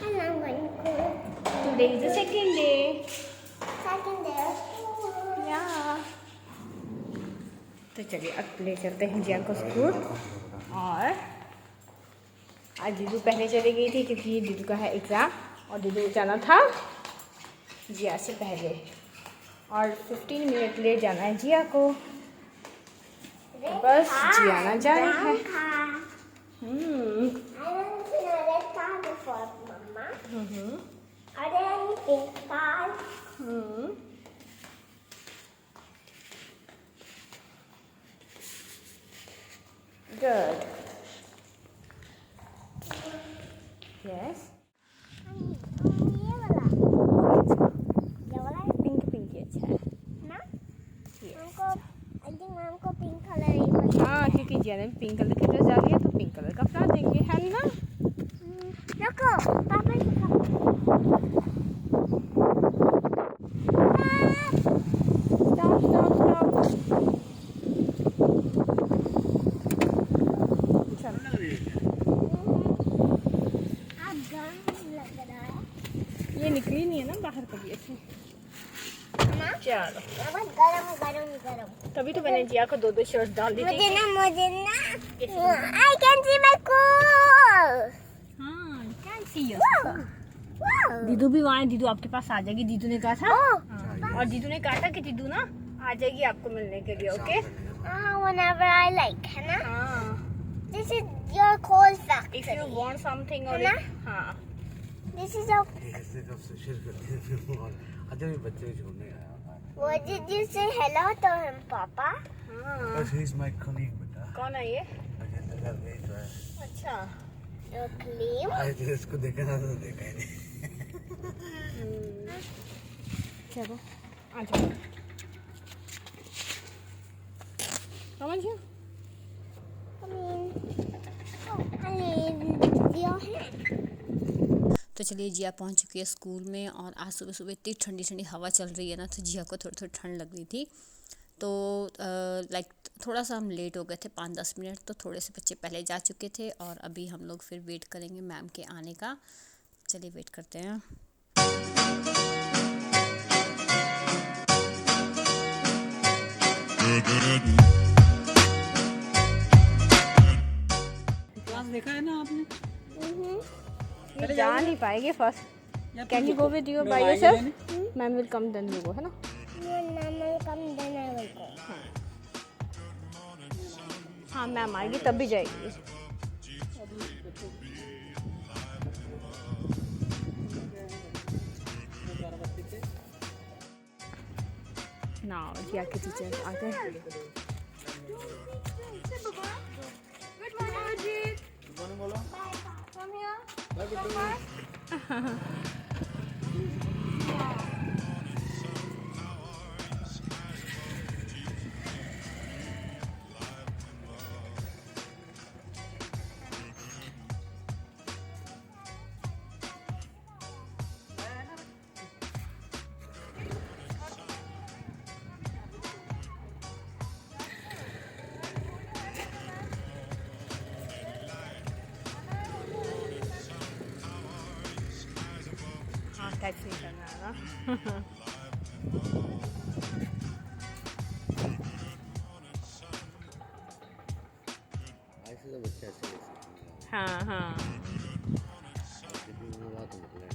And I'm going to Today is the second day. second day of school. Yeah. तो चलिए अब ले चलते हैं जिया को स्कूल। और आज दीदू पहले चली गई थी क्योंकि दीदू का है एग्ज़ाम और दीदू जाना था जिया से पहले, और 15 मिनट लेट जाना है जिया को। तो बस जियाना जाना है। I haven't seen a red car before, Mama. Are there any pink cars? Good. Yes. ये वाला पिंक पिंक ही अच्छा है ना? Yes. हमको I think मैम को पिंक कलर ही पसंद हाँ, क्योंकि जिया ने पिंक कलर की ड्रेस डाली है तो पिंक कलर का फ्लावर देंगे, है ना? रखो पापा से Stop, stop, stop. चलो, आप गरम लग रहा है ये निकली नहीं है ना बाहर कभी ऐसे। ना? चलो, बहुत गरम गरम गरम तभी तो मैंने जिया को 2-2 शर्ट डाल दी थी। मुझे ना I can see my cool. हाँ, can see you. दीदू भी वहाँ है, दीदू आपके पास आ जाएगी, दीदू ने कहा था। हाँ, और दीदू ने कहा था कि दीदू ना आ जाएगी आपको मिलने के लिए, ओके? Whenever I like, है ना? हाँ, This is your cold if factory. you want something or है ना? हाँ, This is your. ऐसे कब से शेयर करते हैं फिर और अच्छा भी बच्चे भी छोड़ने आया What did you say hello to him, Papa? हाँ। बस ही इज माय कलीग बेटा कौन है ये? अजय घर में जो है अच्छा। Your claim? आज तो इसको देखा था तो देखा ही नहीं चलो, आ जाओ। समझ गए? I mean, your hand. तो चलिए जिया पहुंच चुकी है स्कूल में, और आज सुबह सुबह इतनी ठंडी ठंडी हवा चल रही है ना, तो जिया को थोड़ी थोड़ी ठंड लग रही थी। तो लाइक थोड़ा सा हम लेट हो गए थे 5-10 मिनट, तो थोड़े से बच्चे पहले जा चुके थे और अभी हम लोग फिर वेट करेंगे मैम के आने का। चलिए वेट करते हैं। क्लास देखा है ना आपने? ये जा नहीं पाएंगे first. Can you go with you by yourself? Ma'am will come then you go, है ना? हाँ, मैम आएगी तब भी जाएगी। नाउ जिया के टीचर आ गए। टच नहीं करना है ना। ऐसे तो बच्चे ऐसे ले सकते हाँ हाँ, हैं बात मतलब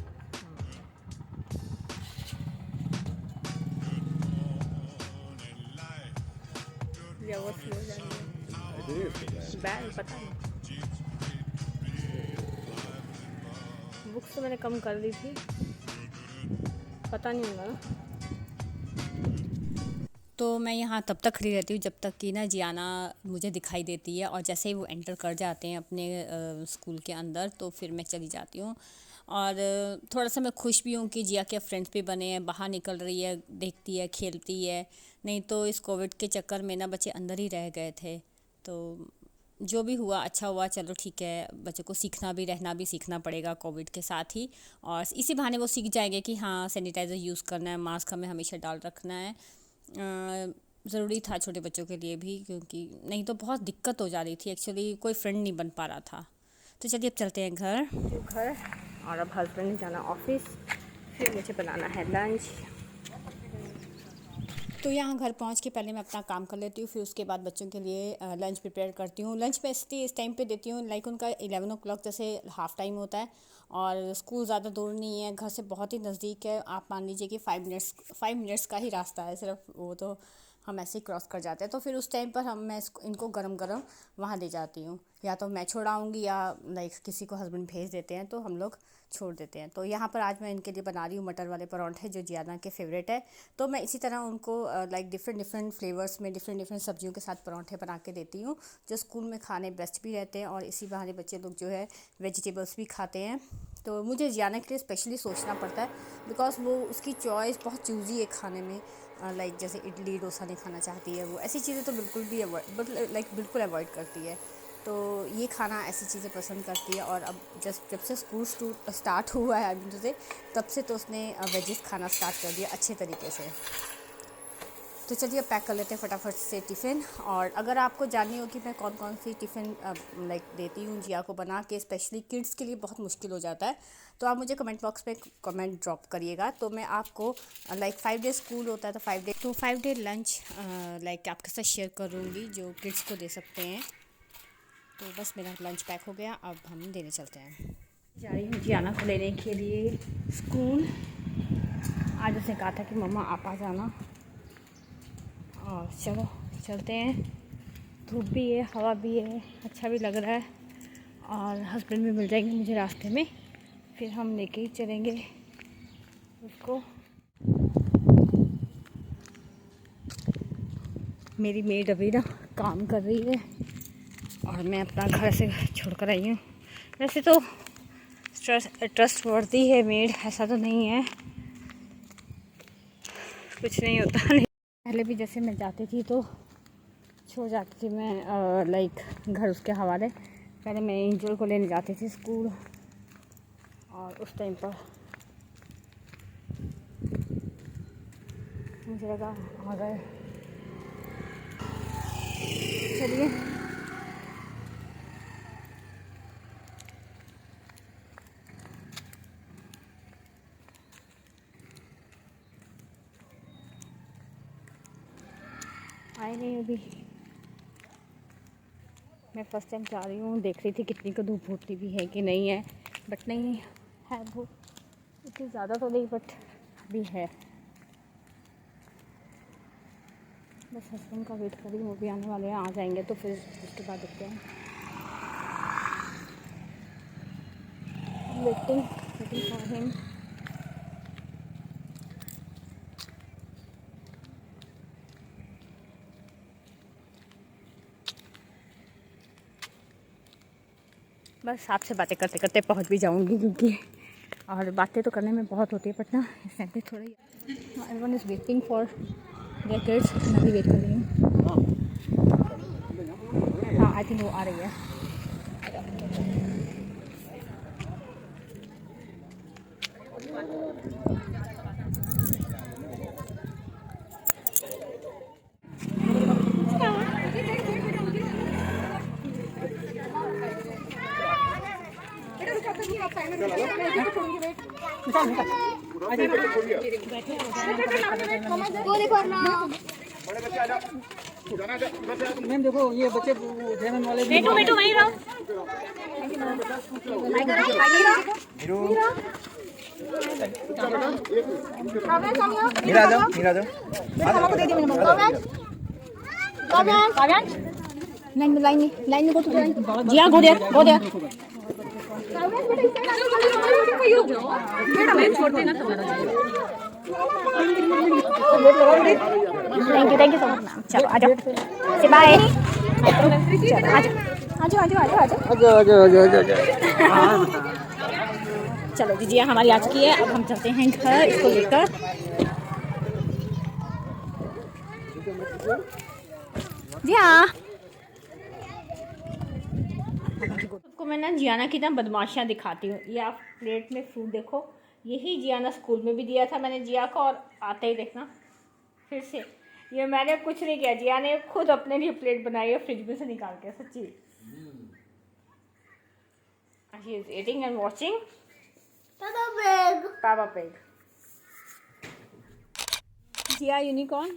या वो स्लो जाएंगे। बैग पता नहीं, बुक्स तो मैंने कम कर दी थी, पता नहीं होगा ना। तो मैं यहाँ तब तक खड़ी रहती हूँ जब तक कि ना जियाना मुझे दिखाई देती है, और जैसे ही वो एंटर कर जाते हैं अपने स्कूल के अंदर तो फिर मैं चली जाती हूँ। और थोड़ा सा मैं खुश भी हूँ कि जिया के फ्रेंड्स भी बने हैं, बाहर निकल रही है, देखती है, खेलती है। नहीं तो इस कोविड के चक्कर में ना बच्चे अंदर ही रह गए थे। तो जो भी हुआ अच्छा हुआ, चलो ठीक है, बच्चों को सीखना भी रहना भी सीखना पड़ेगा कोविड के साथ ही, और इसी बहाने वो सीख जाएंगे कि हाँ सैनिटाइज़र यूज़ करना है, मास्क हमें हमेशा डाल रखना है। ज़रूरी था छोटे बच्चों के लिए भी, क्योंकि नहीं तो बहुत दिक्कत हो जा रही थी, एक्चुअली कोई फ्रेंड नहीं बन पा रहा था। तो चलिए अब चलते हैं घर। और अब हस्बैंड ने जाना ऑफिस, फिर मुझे बनाना है लंच। तो यहाँ घर पहुँच के पहले मैं अपना काम कर लेती हूँ, फिर उसके बाद बच्चों के लिए लंच प्रिपेयर करती हूँ। लंच मैं इसलिए इस टाइम पे देती हूँ, लाइक उनका 11 o'clock जैसे हाफ़ टाइम होता है, और स्कूल ज़्यादा दूर नहीं है, घर से बहुत ही नज़दीक है। आप मान लीजिए कि 5 मिनट्स का ही रास्ता है सिर्फ, वो तो हम ऐसे ही क्रॉस कर जाते हैं। तो फिर उस टाइम पर मैं इनको गरम गरम वहाँ दे जाती हूँ, या तो मैं छोड़ाऊँगी या लाइक किसी को हस्बैंड भेज देते हैं तो हम लोग छोड़ देते हैं। तो यहाँ पर आज मैं इनके लिए बना रही हूँ मटर वाले परांठे, जो जियाना के फेवरेट है। तो मैं इसी तरह उनको लाइक डिफरेंट फ्लेवर्स में डिफरेंट सब्जियों के साथ परांठे बना के देती हूँ, जो स्कूल में खाने बेस्ट भी रहते हैं, और इसी बहाने बच्चे लोग जो है वेजिटेबल्स भी खाते हैं। तो मुझे जियाना के लिए स्पेशली सोचना पड़ता है, बिकॉज़ वो उसकी चॉइस बहुत चूज़ी है खाने में। लाइक जैसे इडली डोसा नहीं खाना चाहती है, वो ऐसी चीज़ें तो बिल्कुल भी बिल्कुल अवॉइड करती है। तो ये खाना ऐसी चीज़ें पसंद करती है। और अब जब से स्कूल स्टार्ट हुआ है अभी से, तब से तो उसने वेजिस खाना स्टार्ट कर दिया अच्छे तरीके से। तो चलिए पैक कर लेते हैं फटाफट से टिफ़िन। और अगर आपको जाननी हो कि मैं कौन कौन सी टिफ़िन लाइक देती हूँ जिया को बना के, स्पेशली किड्स के लिए बहुत मुश्किल हो जाता है, तो आप मुझे कमेंट बॉक्स में कमेंट ड्रॉप करिएगा। तो मैं आपको लाइक 5 डे स्कूल होता है तो 5 डे लंच लाइक आपके साथ शेयर करूँगी, जो किड्स को दे सकते हैं। तो बस मेरा लंच पैक हो गया, अब हम देने चलते हैं। जा रही हूँ जियाना को लेने के लिए स्कूल। आज उसने कहा था कि मम्मा आप आ जाना, और चलो चलते हैं। धूप भी है, हवा भी है, अच्छा भी लग रहा है, और हस्बैंड भी मिल जाएंगे मुझे रास्ते में, फिर हम लेके ही चलेंगे उसको। मेरी मेड अभी ना काम कर रही है, और मैं अपना घर से छोड़ कर आई हूँ। वैसे तो ट्रस्टवर्दी है मेड, ऐसा तो नहीं है, कुछ नहीं होता नहीं। पहले भी जैसे मैं जाती थी तो छोड़ जाती थी मैं लाइक घर उसके हवाले। पहले मैं एंजल को लेने जाती थी स्कूल, और उस टाइम पर मुझे लगा आ गए। चलिए आए नहीं अभी। मैं फ़र्स्ट टाइम जा रही हूँ, देख रही थी कितनी को धूप होती भी है कि नहीं है, बट नहीं है धूप, इतनी ज़्यादा तो नहीं बट भी है। बस हस्बैंड का वेट कर रही हूँ, वो भी आने वाले हैं, आ जाएंगे तो फिर उसके बाद देखते हैं। Waiting for him. बस आपसे बातें करते करते पहुंच भी जाऊंगी, क्योंकि और बातें तो करने में बहुत होती है, बट ना इस टाइम पे थोड़ा everyone is waiting for their kids. मैं भी वेट कर रही हूँ। हाँ आई थिंक वो आ रही है। मैम देखो ये बच्चे जयमन वाले बेटू वहीं रहो। लाइन में go to Jiya, go there. Thank you so much ma'am. चलो आ जाओ, बाय। चलो जी, जिया हमारी आ चुकी है, अब हम चलते हैं घर इसको लेकर। जिया आपको मैं ना जियाना की ना बदमाशियाँ दिखाती हूँ। ये आप प्लेट में फ्रूट देखो, यही जियाना स्कूल में भी दिया था मैंने जिया को, और आते ही देखना फिर से ये मैंने कुछ नहीं किया, जिया ने खुद अपने लिए प्लेट बनाई है फ्रिज में से निकाल के, सच्ची। She is eating and watching. Papa Pig. पापा पिग। जिया यूनिकॉर्न।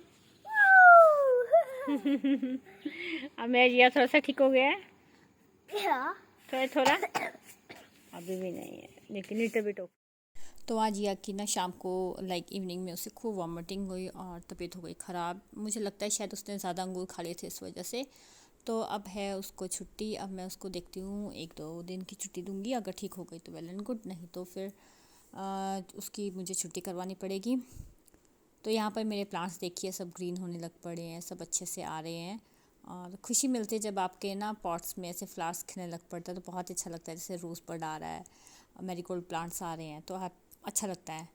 अब मेरा जिया थोड़ा सा ठीक हो गया है, Yeah. थोड़ा अभी भी नहीं है लेकिन लिटिल बिट। तो आज जिया की ना शाम को लाइक इवनिंग में उसे खूब वॉमिटिंग हुई और तबीयत हो गई ख़राब। मुझे लगता है शायद उसने ज़्यादा अंगूर खा लिए थे इस वजह से। तो अब है उसको छुट्टी। अब मैं उसको देखती हूँ 1-2 दिन की छुट्टी दूंगी। अगर ठीक हो गई तो वेल एंड गुड, नहीं तो फिर उसकी मुझे छुट्टी करवानी पड़ेगी। तो यहाँ पर मेरे प्लांट्स देखिए सब ग्रीन होने लग पड़े हैं, सब अच्छे से आ रहे हैं और खुशी मिलती है जब आपके ना पॉट्स में ऐसे फ्लावर्स खिलने लग पड़ता है तो बहुत अच्छा लगता है। जैसे रोज़ बड आ रहा है, मैरीगोल्ड प्लांट्स आ रहे हैं तो अच्छा लगता है।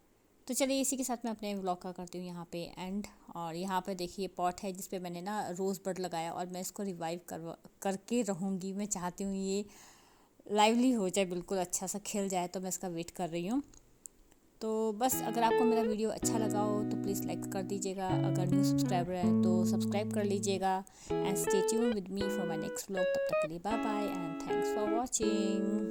तो चलिए इसी के साथ मैं अपने व्लॉग का करती हूँ यहाँ पे एंड। और यहाँ पर देखिए पॉट है जिस पे मैंने ना रोज़ बड लगाया और मैं इसको रिवाइव करके रहूँगी। मैं चाहती हूँ ये लाइवली हो जाए, बिल्कुल अच्छा सा खिल जाए, तो मैं इसका वेट कर रही हूँ। तो बस अगर आपको मेरा वीडियो अच्छा लगा हो तो प्लीज़ लाइक कर दीजिएगा। अगर न्यू सब्सक्राइबर है तो सब्सक्राइब कर लीजिएगा and stay tuned with me for my next vlog. तब तक के लिए bye bye and thanks for watching.